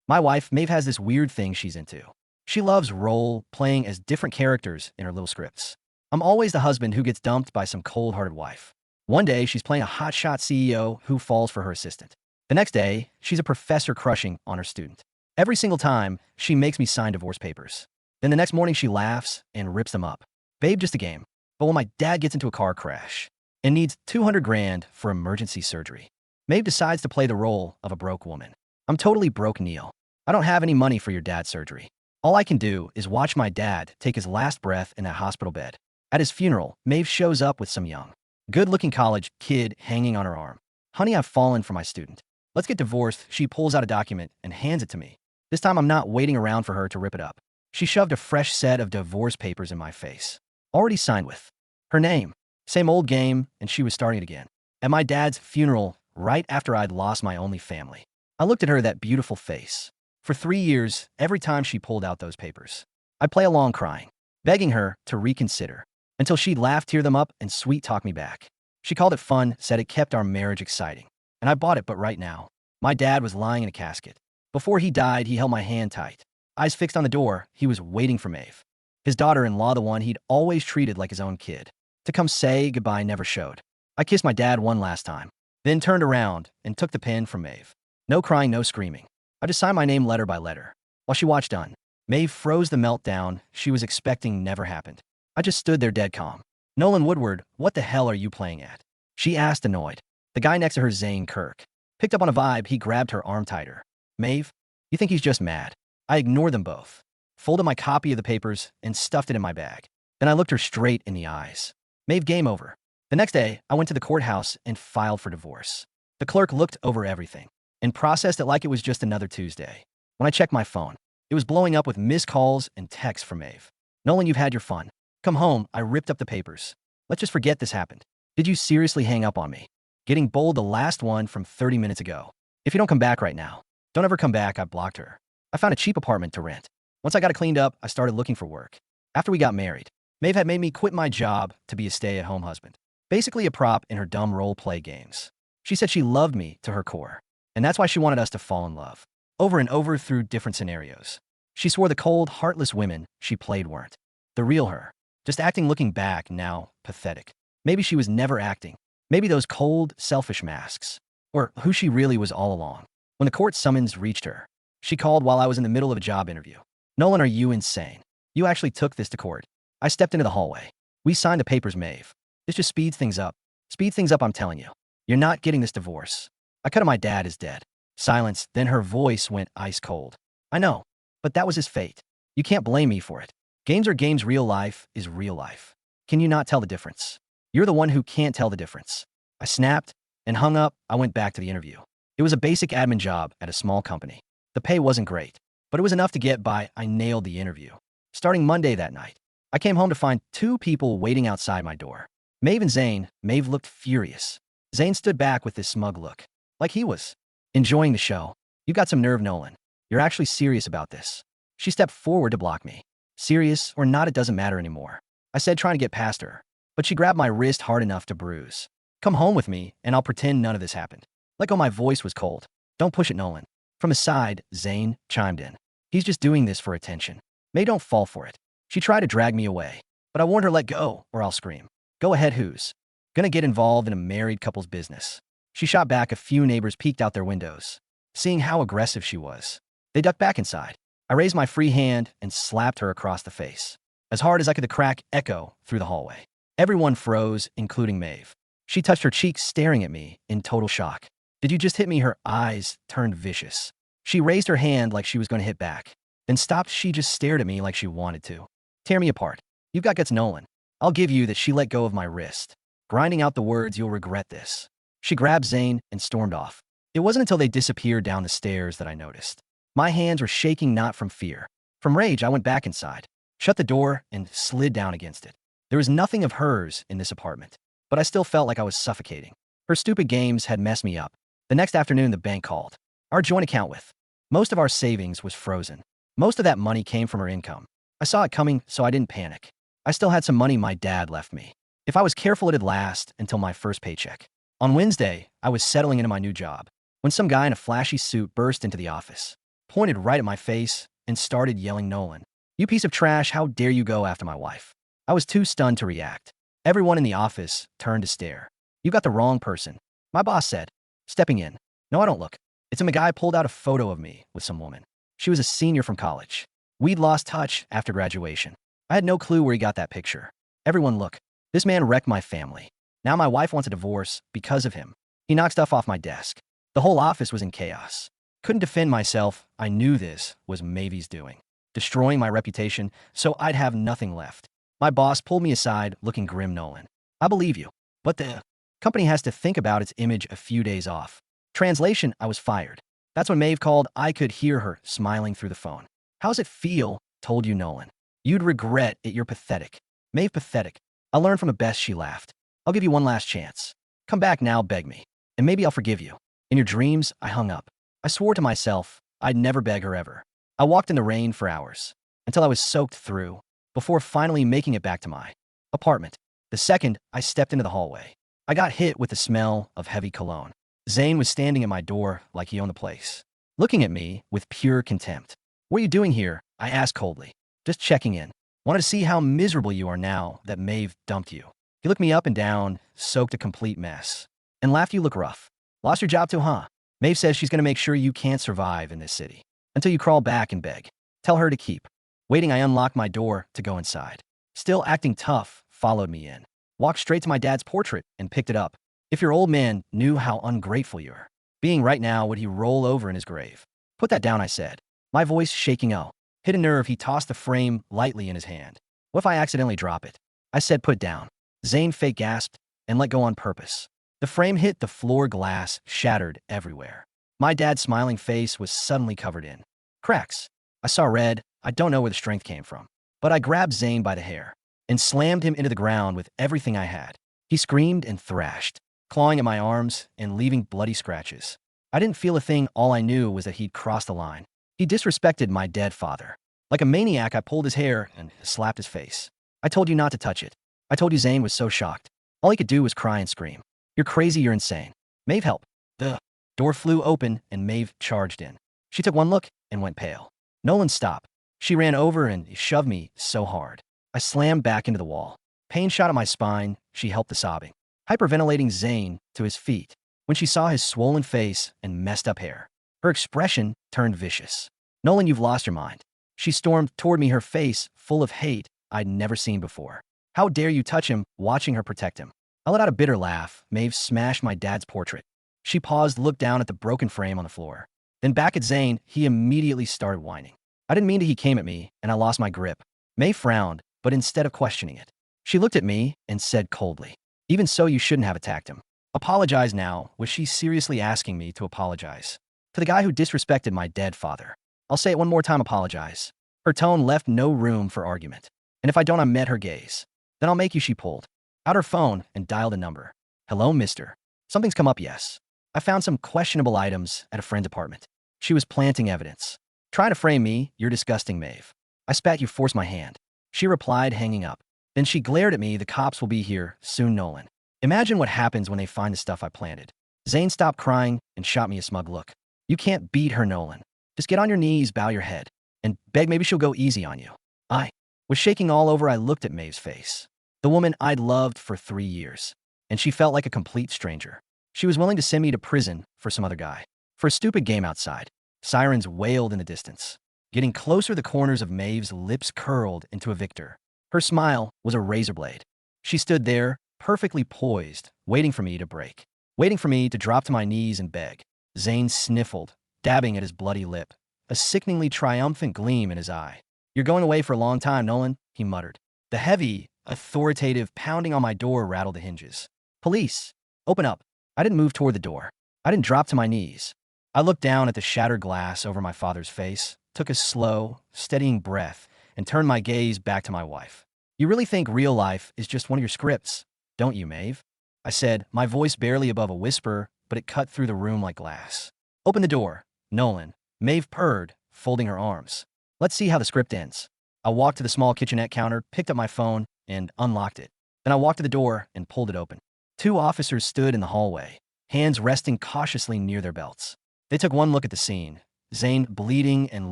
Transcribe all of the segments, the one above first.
My wife, Maeve, has this weird thing she's into. She loves role-playing as different characters in her little scripts. I'm always the husband who gets dumped by some cold-hearted wife. One day, she's playing a hotshot CEO who falls for her assistant. The next day, she's a professor crushing on her student. Every single time, she makes me sign divorce papers. Then the next morning, she laughs and rips them up. Babe, just a game. But when my dad gets into a car crash and needs 200 grand for emergency surgery, Maeve decides to play the role of a broke woman. I'm totally broke, Neil. I don't have any money for your dad's surgery. All I can do is watch my dad take his last breath in that hospital bed. At his funeral, Maeve shows up with some young, good-looking college kid hanging on her arm. Honey, I've fallen for my student. Let's get divorced. She pulls out a document and hands it to me. This time I'm not waiting around for her to rip it up. She shoved a fresh set of divorce papers in my face. Already signed with her name. Same old game, and she was starting it again. At my dad's funeral, right after I'd lost my only family, I looked at her, that beautiful face. For 3 years, every time she pulled out those papers, I'd play along crying, begging her to reconsider, until she'd laugh, tear them up, and sweet-talk me back. She called it fun, said it kept our marriage exciting. And I bought it, but right now, my dad was lying in a casket. Before he died, he held my hand tight. Eyes fixed on the door, he was waiting for Maeve. His daughter-in-law, the one he'd always treated like his own kid, to come say goodbye, never showed. I kissed my dad one last time, then turned around and took the pen from Maeve. No crying, no screaming. I just signed my name letter by letter. While she watched done, Maeve froze. The meltdown she was expecting never happened. I just stood there dead calm. Nolan Woodward, what the hell are you playing at? She asked, annoyed. The guy next to her, Zane Kirk, picked up on a vibe. He grabbed her arm tighter. Maeve, you think he's just mad? I ignored them both, folded my copy of the papers, and stuffed it in my bag. Then I looked her straight in the eyes. Maeve, game over. The next day, I went to the courthouse and filed for divorce. The clerk looked over everything and processed it like it was just another Tuesday. When I checked my phone, it was blowing up with missed calls and texts from Maeve. Nolan, you've had your fun. Come home. I ripped up the papers. Let's just forget this happened. Did you seriously hang up on me? Getting bold, the last one from 30 minutes ago. If you don't come back right now, don't ever come back. I blocked her. I found a cheap apartment to rent. Once I got it cleaned up, I started looking for work. After we got married, Maeve had made me quit my job to be a stay-at-home husband. Basically a prop in her dumb role-play games. She said she loved me to her core, and that's why she wanted us to fall in love. Over and over through different scenarios. She swore the cold, heartless women she played weren't the real her. Just acting. Looking back now, pathetic. Maybe she was never acting. Maybe those cold, selfish masks. Or who she really was all along. When the court summons reached her, she called while I was in the middle of a job interview. Nolan, are you insane? You actually took this to court. I stepped into the hallway. We signed the papers, Maeve. This just speeds things up. Speed things up, I'm telling you. You're not getting this divorce. I cut him. My dad is dead. Silence, then her voice went ice cold. I know, but that was his fate. You can't blame me for it. Games are games, real life is real life. Can you not tell the difference? You're the one who can't tell the difference. I snapped and hung up. I went back to the interview. It was a basic admin job at a small company. The pay wasn't great, but it was enough to get by. I nailed the interview. Starting Monday that night, I came home to find 2 people waiting outside my door. Maeve and Zane. Maeve looked furious. Zane stood back with this smug look, like he was enjoying the show. You got some nerve, Nolan. You're actually serious about this. She stepped forward to block me. Serious or not, it doesn't matter anymore, I said, trying to get past her. But she grabbed my wrist hard enough to bruise. Come home with me, and I'll pretend none of this happened. Let go. My voice was cold. Don't push it, Nolan. From his side, Zane chimed in. He's just doing this for attention. May, don't fall for it. She tried to drag me away, but I warned her, let go, or I'll scream. Go ahead, who's gonna get involved in a married couple's business? She shot back. A few neighbors peeked out their windows, seeing how aggressive she was. They ducked back inside. I raised my free hand and slapped her across the face, as hard as I could. The crack echo through the hallway. Everyone froze, including Maeve. She touched her cheek, staring at me in total shock. Did you just hit me? Her eyes turned vicious. She raised her hand like she was going to hit back, then stopped. She just stared at me like she wanted to tear me apart. You've got guts, Nolan. I'll give you that. She let go of my wrist, grinding out the words, you'll regret this. She grabbed Zane and stormed off. It wasn't until they disappeared down the stairs that I noticed. My hands were shaking, not from fear. From rage, I went back inside, shut the door, and slid down against it. There was nothing of hers in this apartment, but I still felt like I was suffocating. Her stupid games had messed me up. The next afternoon, the bank called. Our joint account with most of our savings was frozen. Most of that money came from her income. I saw it coming, so I didn't panic. I still had some money my dad left me. If I was careful, it'd last until my first paycheck. On Wednesday, I was settling into my new job when some guy in a flashy suit burst into the office. pointed right at my face, and started yelling, "Nolan, you piece of trash, how dare you go after my wife?" I was too stunned to react. Everyone in the office turned to stare. "You got the wrong person," my boss said, stepping in. "No, I don't look." It's a guy pulled out a photo of me with some woman. She was a senior from college. We'd lost touch after graduation. I had no clue where he got that picture. Everyone, look. This man wrecked my family. Now my wife wants a divorce because of him. He knocked stuff off my desk. The whole office was in chaos. Couldn't defend myself. I knew this was Maeve's doing, destroying my reputation so I'd have nothing left. My boss pulled me aside, looking grim. "Nolan, I believe you, but the company has to think about its image a few days off." Translation, I was fired. That's when Maeve called. I could hear her smiling through the phone. "How's it feel?" "Told you, Nolan. You'd regret it. You're pathetic." "Maeve, pathetic? I learned from the best," she laughed. "I'll give you one last chance. Come back now, beg me, and maybe I'll forgive you." In your dreams, I hung up. I swore to myself I'd never beg her ever. I walked in the rain for hours, until I was soaked through, before finally making it back to my apartment. The second I stepped into the hallway, I got hit with the smell of heavy cologne. Zane was standing at my door like he owned the place, looking at me with pure contempt. "What are you doing here?" I asked coldly. "Just checking in. Wanted to see how miserable you are now that Maeve dumped you." He looked me up and down, soaked a complete mess, and laughed. "You look rough. Lost your job too, huh? Maeve says she's going to make sure you can't survive in this city until you crawl back and beg. Tell her to keep." Waiting, I unlocked my door to go inside. Still acting tough, followed me in. Walked straight to my dad's portrait and picked it up. "If your old man knew how ungrateful you are being right now, would he roll over in his grave?" "Put that down," I said, my voice shaking. "Oh." Hit a nerve. He tossed the frame lightly in his hand. "What if I accidentally drop it?" I said, "Put it down." Zane fake gasped and let go on purpose. The frame hit the floor, glass shattered everywhere. My dad's smiling face was suddenly covered in cracks. I saw red. I don't know where the strength came from, but I grabbed Zane by the hair and slammed him into the ground with everything I had. He screamed and thrashed, clawing at my arms and leaving bloody scratches. I didn't feel a thing. All I knew was that he'd crossed the line. He disrespected my dead father. Like a maniac, I pulled his hair and slapped his face. "I told you not to touch it." I told you. Zane was so shocked. All he could do was cry and scream. "You're crazy. You're insane. Maeve, help." The door flew open and Maeve charged in. She took one look and went pale. "Nolan, stop." She ran over and shoved me so hard. I slammed back into the wall. Pain shot at my spine. She helped the sobbing, hyperventilating Zane to his feet. When she saw his swollen face and messed up hair, her expression turned vicious. "Nolan, you've lost your mind." She stormed toward me, her face full of hate I'd never seen before. "How dare you touch him?" Watching her protect him, I let out a bitter laugh. Maeve smashed my dad's portrait. She paused, looked down at the broken frame on the floor, then back at Zane. He immediately started whining. I didn't mean to. He came at me, and I lost my grip. Maeve frowned, but instead of questioning it, she looked at me and said coldly, "Even so, you shouldn't have attacked him." Apologize now? Was she seriously asking me to apologize to the guy who disrespected my dead father? "I'll say it one more time, apologize." Her tone left no room for argument. "And if I don't," I met her gaze, "then I'll make you." She pulled out her phone and dialed a number. "Hello, mister. Something's come up." "Yes. I found some questionable items at a friend's apartment." She was planting evidence. "Trying to frame me? You're disgusting, Maeve." I spat. "You forced my hand." She replied, hanging up. Then she glared at me. "The cops will be here soon, Nolan. Imagine what happens when they find the stuff I planted." Zane stopped crying and shot me a smug look. "You can't beat her, Nolan. Just get on your knees, bow your head, and beg. Maybe she'll go easy on you." I was shaking all over. I looked at Maeve's face, the woman I'd loved for 3 years, and she felt like a complete stranger. She was willing to send me to prison for some other guy, for a stupid game outside. Sirens wailed in the distance. Getting closer, the corners of Maeve's lips curled into a victor. Her smile was a razor blade. She stood there, perfectly poised, waiting for me to break, waiting for me to drop to my knees and beg. Zane sniffled, dabbing at his bloody lip, a sickeningly triumphant gleam in his eye. "You're going away for a long time, Nolan," he muttered. The heavy, authoritative pounding on my door rattled the hinges. "Police, open up." I didn't move toward the door. I didn't drop to my knees. I looked down at the shattered glass over my father's face, took a slow, steadying breath, and turned my gaze back to my wife. "You really think real life is just one of your scripts, don't you, Maeve?" I said, my voice barely above a whisper, but it cut through the room like glass. "Open the door, Nolan." Maeve purred, folding her arms. "Let's see how the script ends." I walked to the small kitchenette counter, picked up my phone, and unlocked it. Then I walked to the door and pulled it open. 2 officers stood in the hallway, hands resting cautiously near their belts. They took one look at the scene, Zane bleeding and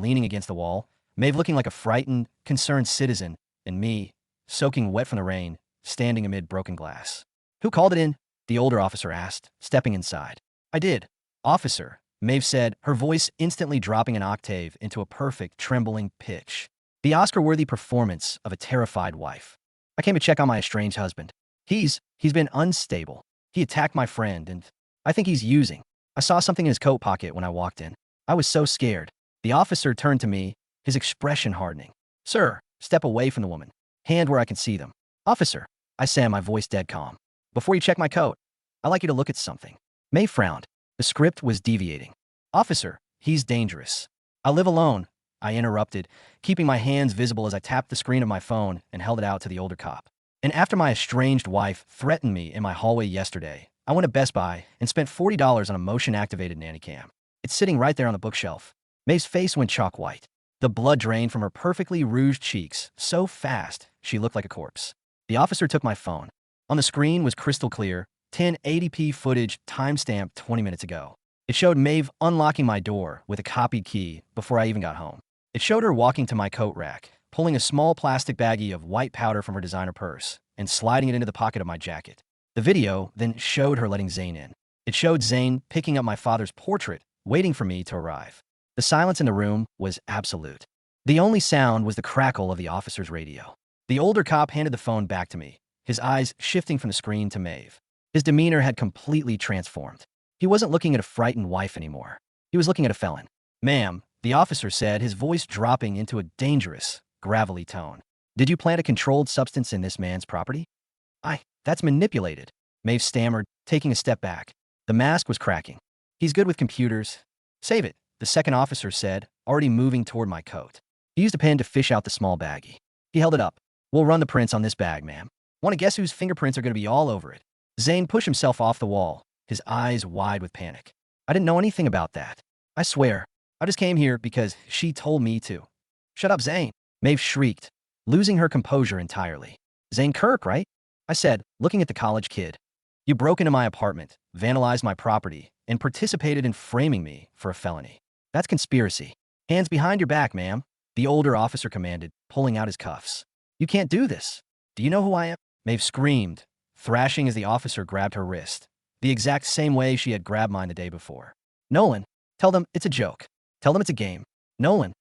leaning against the wall, Maeve looking like a frightened, concerned citizen, and me, soaking wet from the rain, standing amid broken glass. "Who called it in?" the older officer asked, stepping inside. "I did." "Officer," Maeve said, her voice instantly dropping an octave into a perfect, trembling pitch. The Oscar-worthy performance of a terrified wife. "I came to check on my estranged husband. He's been unstable. He attacked my friend, and I think he's using. I saw something in his coat pocket when I walked in. I was so scared." The officer turned to me, his expression hardening. "Sir," step away from the woman. "Hand where I can see them." "Officer," I said, my voice dead calm. "Before you check my coat, I'd like you to look at something." May frowned. The script was deviating. "Officer, he's dangerous." "I live alone," I interrupted, keeping my hands visible as I tapped the screen of my phone and held it out to the older cop. "And after my estranged wife threatened me in my hallway yesterday, I went to Best Buy and spent $40 on a motion-activated nanny cam. It's sitting right there on the bookshelf." Maeve's face went chalk white. The blood drained from her perfectly rouged cheeks so fast she looked like a corpse. The officer took my phone. On the screen was crystal clear, 1080p footage timestamped 20 minutes ago. It showed Maeve unlocking my door with a copied key before I even got home. It showed her walking to my coat rack, pulling a small plastic baggie of white powder from her designer purse and sliding it into the pocket of my jacket. The video then showed her letting Zane in. It showed Zane picking up my father's portrait, waiting for me to arrive. The silence in the room was absolute. The only sound was the crackle of the officer's radio. The older cop handed the phone back to me, his eyes shifting from the screen to Maeve. His demeanor had completely transformed. He wasn't looking at a frightened wife anymore. He was looking at a felon. "Ma'am," the officer said, his voice dropping into a dangerous, gravelly tone. "Did you plant a controlled substance in this man's property?" That's manipulated," Maeve stammered, taking a step back. The mask was cracking. "He's good with computers." "Save it," the second officer said, already moving toward my coat. He used a pen to fish out the small baggie. He held it up. "We'll run the prints on this bag, ma'am. Want to guess whose fingerprints are going to be all over it?" Zane pushed himself off the wall, his eyes wide with panic. "I didn't know anything about that. I swear. I just came here because she told me to." "Shut up, Zane," Maeve shrieked, losing her composure entirely. "Zane Kirk, right?" I said, looking at the college kid. "You broke into my apartment, vandalized my property, and participated in framing me for a felony. That's conspiracy." "Hands behind your back, ma'am," the older officer commanded, pulling out his cuffs. "You can't do this." "Do you know who I am?" Maeve screamed, thrashing as the officer grabbed her wrist, the exact same way she had grabbed mine the day before. "Nolan, tell them it's a joke. Tell them it's a game. Nolan."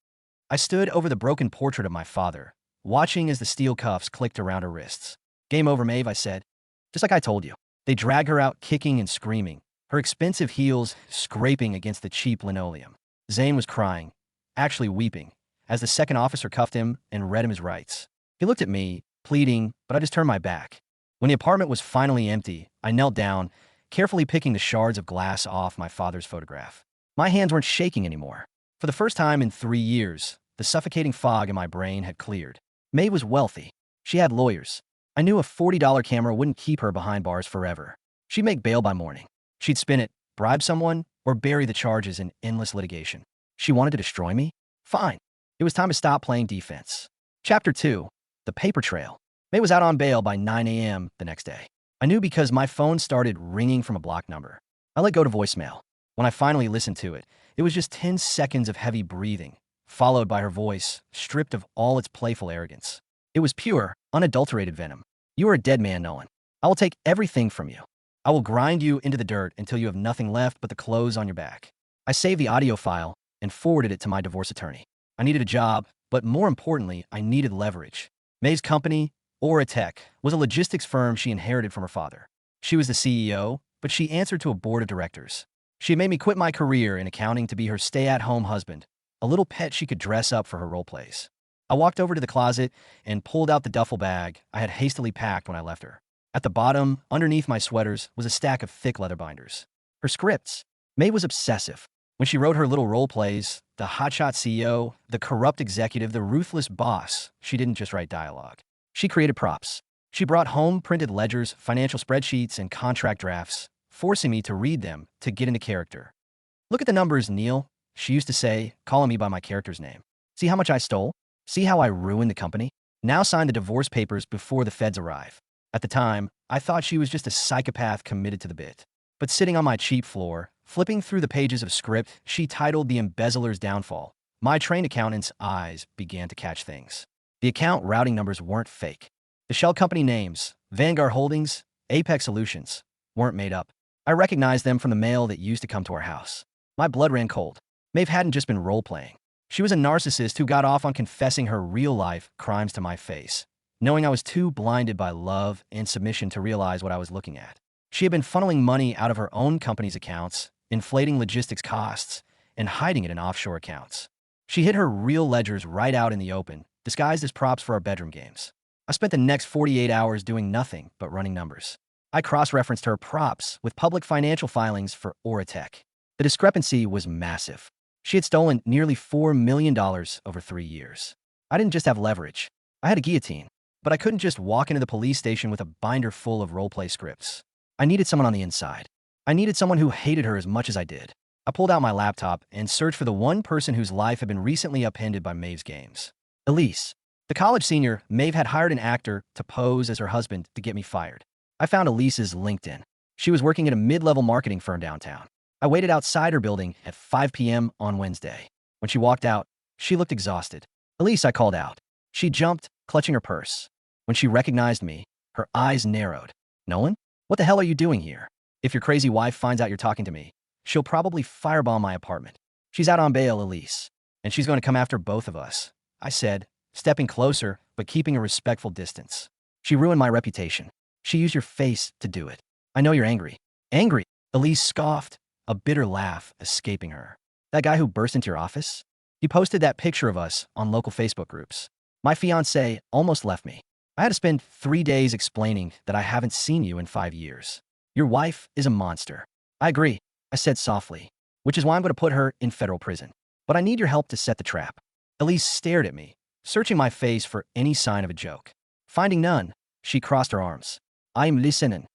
I stood over the broken portrait of my father, watching as the steel cuffs clicked around her wrists. "Game over, Maeve," I said. "Just like I told you." They dragged her out kicking and screaming, her expensive heels scraping against the cheap linoleum. Zane was crying, actually weeping, as the second officer cuffed him and read him his rights. He looked at me, pleading, but I just turned my back. When the apartment was finally empty, I knelt down, carefully picking the shards of glass off my father's photograph. My hands weren't shaking anymore. For the first time in 3 years, the suffocating fog in my brain had cleared. Maeve was wealthy. She had lawyers. I knew a $40 camera wouldn't keep her behind bars forever. She'd make bail by morning. She'd spin it, bribe someone, or bury the charges in endless litigation. She wanted to destroy me? Fine. It was time to stop playing defense. Chapter 2. The Paper Trail. May was out on bail by 9 a.m. the next day. I knew because my phone started ringing from a blocked number. I let go to voicemail. When I finally listened to it, it was just 10 seconds of heavy breathing, followed by her voice, stripped of all its playful arrogance. It was pure, unadulterated venom. "You are a dead man, Nolan. I will take everything from you. I will grind you into the dirt until you have nothing left but the clothes on your back." I saved the audio file and forwarded it to my divorce attorney. I needed a job, but more importantly, I needed leverage. Maeve's company, Aura Tech, was a logistics firm she inherited from her father. She was the CEO, but she answered to a board of directors. She had made me quit my career in accounting to be her stay-at-home husband, a little pet she could dress up for her role plays. I walked over to the closet and pulled out the duffel bag I had hastily packed when I left her. At the bottom, underneath my sweaters, was a stack of thick leather binders. Her scripts. Maeve was obsessive. When she wrote her little role plays, the hotshot CEO, the corrupt executive, the ruthless boss, she didn't just write dialogue. She created props. She brought home printed ledgers, financial spreadsheets, and contract drafts, forcing me to read them to get into character. "Look at the numbers, Neil," she used to say, calling me by my character's name. "See how much I stole? See how I ruined the company? Now sign the divorce papers before the feds arrive." At the time, I thought she was just a psychopath committed to the bit. But sitting on my cheap floor, Flipping through the pages of script she titled The Embezzler's Downfall, my trained accountant's eyes began to catch things. The account routing numbers weren't fake. The shell company names, Vanguard Holdings, Apex Solutions, weren't made up. I recognized them from the mail that used to come to our house. My blood ran cold. Maeve hadn't just been role-playing. She was a narcissist who got off on confessing her real-life crimes to my face, knowing I was too blinded by love and submission to realize what I was looking at. She had been funneling money out of her own company's accounts, inflating logistics costs, and hiding it in offshore accounts. She hid her real ledgers right out in the open, disguised as props for our bedroom games. I spent the next 48 hours doing nothing but running numbers. I cross-referenced her props with public financial filings for Oratech. The discrepancy was massive. She had stolen nearly $4 million over 3 years. I didn't just have leverage. I had a guillotine. But I couldn't just walk into the police station with a binder full of roleplay scripts. I needed someone on the inside. I needed someone who hated her as much as I did. I pulled out my laptop and searched for the one person whose life had been recently upended by Maeve's games. Elise. The college senior, Maeve had hired an actor to pose as her husband to get me fired. I found Elise's LinkedIn. She was working at a mid-level marketing firm downtown. I waited outside her building at 5 p.m. on Wednesday. When she walked out, she looked exhausted. Elise, I called out. She jumped, clutching her purse. When she recognized me, her eyes narrowed. Nolan? What the hell are you doing here? If your crazy wife finds out you're talking to me, she'll probably firebomb my apartment. She's out on bail, Elise, and she's going to come after both of us, I said, stepping closer but keeping a respectful distance. She ruined my reputation. She used your face to do it. I know you're angry. Angry? Elise scoffed, a bitter laugh escaping her. That guy who burst into your office? He posted that picture of us on local Facebook groups. My fiancé almost left me. I had to spend 3 days explaining that I haven't seen you in 5 years. Your wife is a monster. I agree, I said softly, which is why I'm going to put her in federal prison. But I need your help to set the trap. Elise stared at me, searching my face for any sign of a joke. Finding none, she crossed her arms. I'm listening.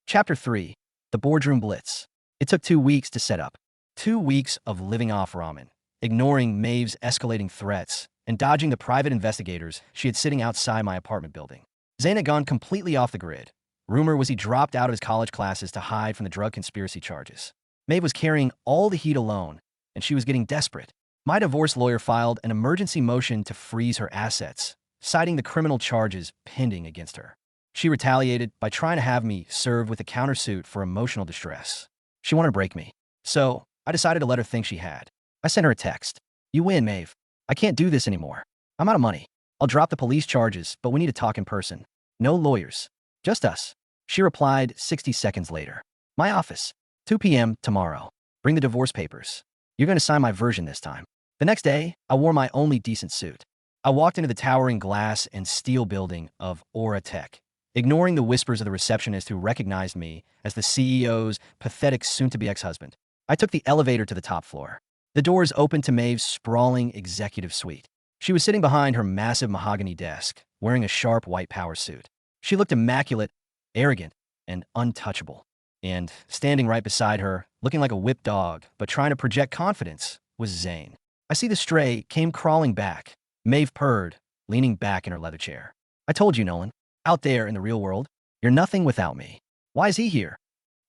Chapter 3. The Boardroom Blitz. It took 2 weeks to set up. 2 weeks of living off ramen, ignoring Maeve's escalating threats, and dodging the private investigators she had sitting outside my apartment building. Zane had gone completely off the grid. Rumor was he dropped out of his college classes to hide from the drug conspiracy charges. Maeve was carrying all the heat alone, and she was getting desperate. My divorce lawyer filed an emergency motion to freeze her assets, citing the criminal charges pending against her. She retaliated by trying to have me serve with a countersuit for emotional distress. She wanted to break me, so I decided to let her think she had. I sent her a text. You win, Maeve. I can't do this anymore. I'm out of money. I'll drop the police charges, but we need to talk in person. No lawyers. Just us. She replied 60 seconds later. My office. 2 p.m. tomorrow. Bring the divorce papers. You're going to sign my version this time. The next day, I wore my only decent suit. I walked into the towering glass and steel building of Oratech, ignoring the whispers of the receptionist who recognized me as the CEO's pathetic soon-to-be ex-husband. I took the elevator to the top floor. The doors opened to Maeve's sprawling executive suite. She was sitting behind her massive mahogany desk, wearing a sharp white power suit. She looked immaculate, arrogant, and untouchable. And standing right beside her, looking like a whipped dog, but trying to project confidence, was Zane. I see the stray came crawling back. Maeve purred, leaning back in her leather chair. I told you, Nolan. Out there in the real world, you're nothing without me. Why is he here?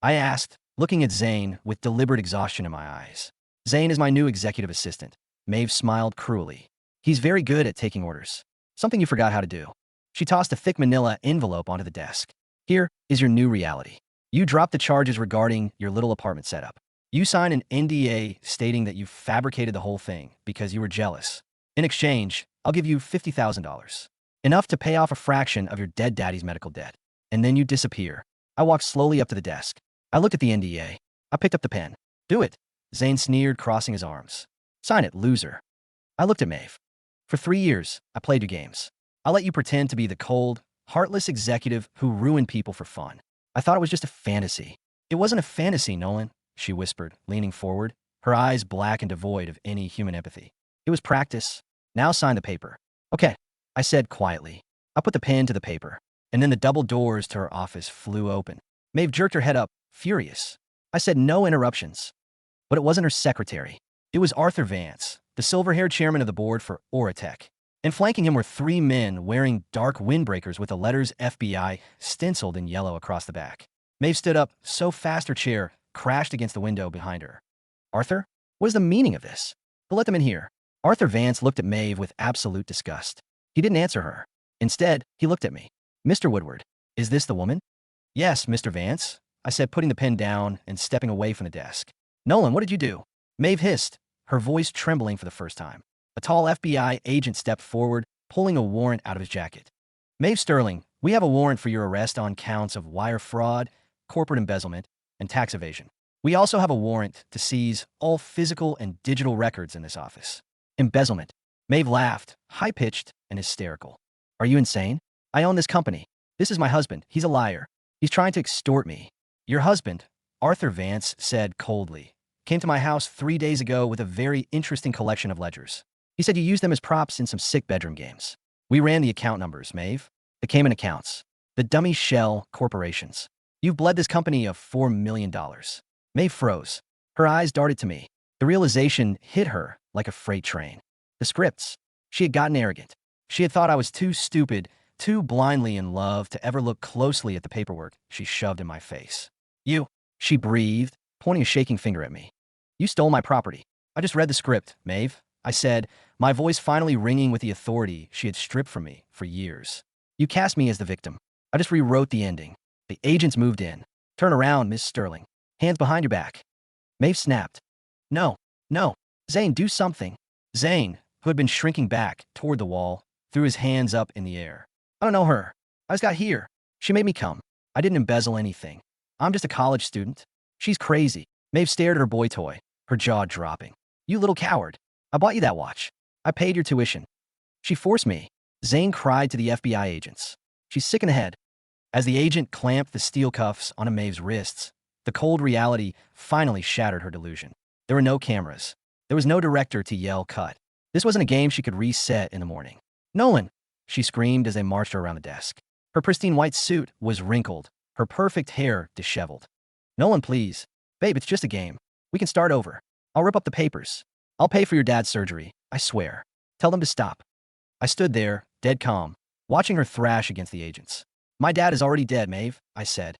I asked, looking at Zane with deliberate exhaustion in my eyes. Zane is my new executive assistant. Maeve smiled cruelly. He's very good at taking orders. Something you forgot how to do. She tossed a thick manila envelope onto the desk. Here is your new reality. You dropped the charges regarding your little apartment setup. You signed an NDA stating that you fabricated the whole thing because you were jealous. In exchange, I'll give you $50,000. Enough to pay off a fraction of your dead daddy's medical debt. And then you disappear. I walked slowly up to the desk. I looked at the NDA. I picked up the pen. Do it. Zane sneered, crossing his arms. Sign it, loser. I looked at Maeve. For 3 years, I played your games. I let you pretend to be the cold, heartless executive who ruined people for fun. I thought it was just a fantasy. It wasn't a fantasy, Nolan, she whispered, leaning forward, her eyes black and devoid of any human empathy. It was practice. Now sign the paper. Okay, I said quietly. I put the pen to the paper, and then the double doors to her office flew open. Maeve jerked her head up, furious. I said no interruptions. But it wasn't her secretary. It was Arthur Vance, the silver-haired chairman of the board for Oratech. And flanking him were 3 men wearing dark windbreakers with the letters FBI stenciled in yellow across the back. Maeve stood up so fast her chair crashed against the window behind her. Arthur? What is the meaning of this? But let them in here. Arthur Vance looked at Maeve with absolute disgust. He didn't answer her. Instead, he looked at me. Mr. Woodward, is this the woman? Yes, Mr. Vance, I said, putting the pen down and stepping away from the desk. Nolan, what did you do? Maeve hissed, her voice trembling for the first time. A tall FBI agent stepped forward, pulling a warrant out of his jacket. Maeve Sterling, we have a warrant for your arrest on counts of wire fraud, corporate embezzlement, and tax evasion. We also have a warrant to seize all physical and digital records in this office. Embezzlement. Maeve laughed, high-pitched and hysterical. Are you insane? I own this company. This is my husband. He's a liar. He's trying to extort me. Your husband, Arthur Vance said coldly, came to my house 3 days ago with a very interesting collection of ledgers. He said you used them as props in some sick bedroom games. We ran the account numbers, Maeve. The Cayman accounts. The dummy shell corporations. You've bled this company of $4 million. Maeve froze. Her eyes darted to me. The realization hit her like a freight train. The scripts. She had gotten arrogant. She had thought I was too stupid, too blindly in love to ever look closely at the paperwork she shoved in my face. You, she breathed, pointing a shaking finger at me. You stole my property. I just read the script, Maeve, I said, my voice finally ringing with the authority she had stripped from me for years. You cast me as the victim. I just rewrote the ending. The agents moved in. Turn around, Miss Sterling. Hands behind your back. Maeve snapped. No, no. Zane, do something. Zane, who had been shrinking back toward the wall, threw his hands up in the air. I don't know her. I just got here. She made me come. I didn't embezzle anything. I'm just a college student. She's crazy. Maeve stared at her boy toy, her jaw dropping. You little coward. I bought you that watch. I paid your tuition. She forced me. Zane cried to the FBI agents. She's sick in the head. As the agent clamped the steel cuffs on Maeve's wrists, the cold reality finally shattered her delusion. There were no cameras. There was no director to yell cut. This wasn't a game she could reset in the morning. Nolan, she screamed as they marched her around the desk. Her pristine white suit was wrinkled, her perfect hair disheveled. Nolan, please. Babe, it's just a game. We can start over. I'll rip up the papers. I'll pay for your dad's surgery, I swear. Tell them to stop. I stood there, dead calm, watching her thrash against the agents. My dad is already dead, Maeve, I said.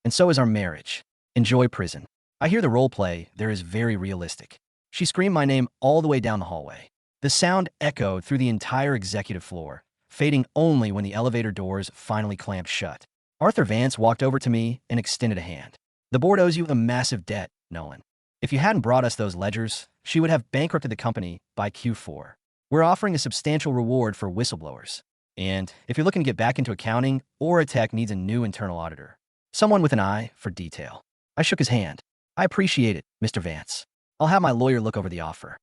And so is our marriage. Enjoy prison. I hear the role play there is very realistic. She screamed my name all the way down the hallway. The sound echoed through the entire executive floor, fading only when the elevator doors finally clamped shut. Arthur Vance walked over to me and extended a hand. The board owes you a massive debt, Nolan. If you hadn't brought us those ledgers, she would have bankrupted the company by Q4. We're offering a substantial reward for whistleblowers. And if you're looking to get back into accounting, Oratech needs a new internal auditor. Someone with an eye for detail. I shook his hand. I appreciate it, Mr. Vance. I'll have my lawyer look over the offer.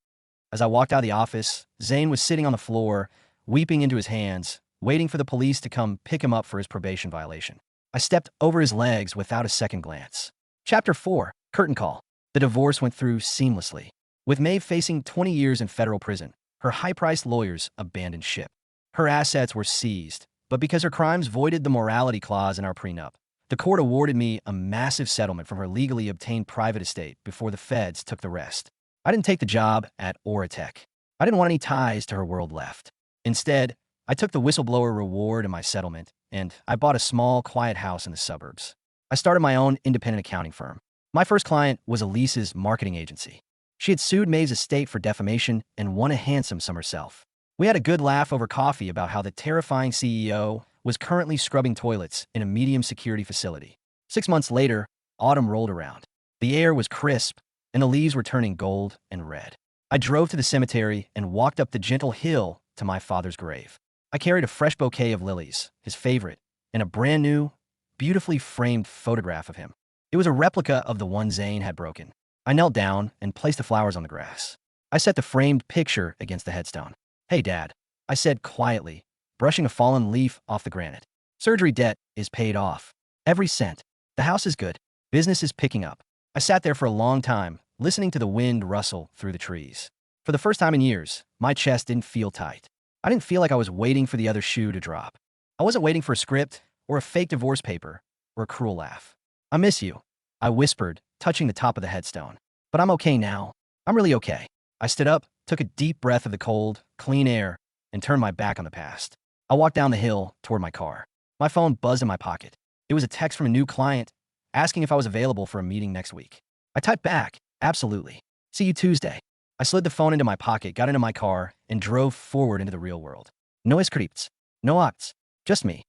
As I walked out of the office, Zane was sitting on the floor, weeping into his hands, waiting for the police to come pick him up for his probation violation. I stepped over his legs without a second glance. Chapter 4, Curtain Call. The divorce went through seamlessly. With Maeve facing 20 years in federal prison, her high-priced lawyers abandoned ship. Her assets were seized, but because her crimes voided the morality clause in our prenup, the court awarded me a massive settlement from her legally obtained private estate before the feds took the rest. I didn't take the job at Oratech. I didn't want any ties to her world left. Instead, I took the whistleblower reward in my settlement, and I bought a small, quiet house in the suburbs. I started my own independent accounting firm. My first client was Elise's marketing agency. She had sued Maeve's estate for defamation and won a handsome sum herself. We had a good laugh over coffee about how the terrifying CEO was currently scrubbing toilets in a medium security facility. 6 months later, autumn rolled around. The air was crisp, and the leaves were turning gold and red. I drove to the cemetery and walked up the gentle hill to my father's grave. I carried a fresh bouquet of lilies, his favorite, and a brand new, beautifully framed photograph of him. It was a replica of the one Zane had broken. I knelt down and placed the flowers on the grass. I set the framed picture against the headstone. Hey, Dad, I said quietly, brushing a fallen leaf off the granite. Surgery debt is paid off. Every cent. The house is good. Business is picking up. I sat there for a long time, listening to the wind rustle through the trees. For the first time in years, my chest didn't feel tight. I didn't feel like I was waiting for the other shoe to drop. I wasn't waiting for a script or a fake divorce paper or a cruel laugh. I miss you, I whispered, touching the top of the headstone. But I'm okay now. I'm really okay. I stood up, took a deep breath of the cold, clean air, and turned my back on the past. I walked down the hill toward my car. My phone buzzed in my pocket. It was a text from a new client asking if I was available for a meeting next week. I typed back, absolutely. See you Tuesday. I slid the phone into my pocket, got into my car, and drove forward into the real world. No scripts. No acts. Just me.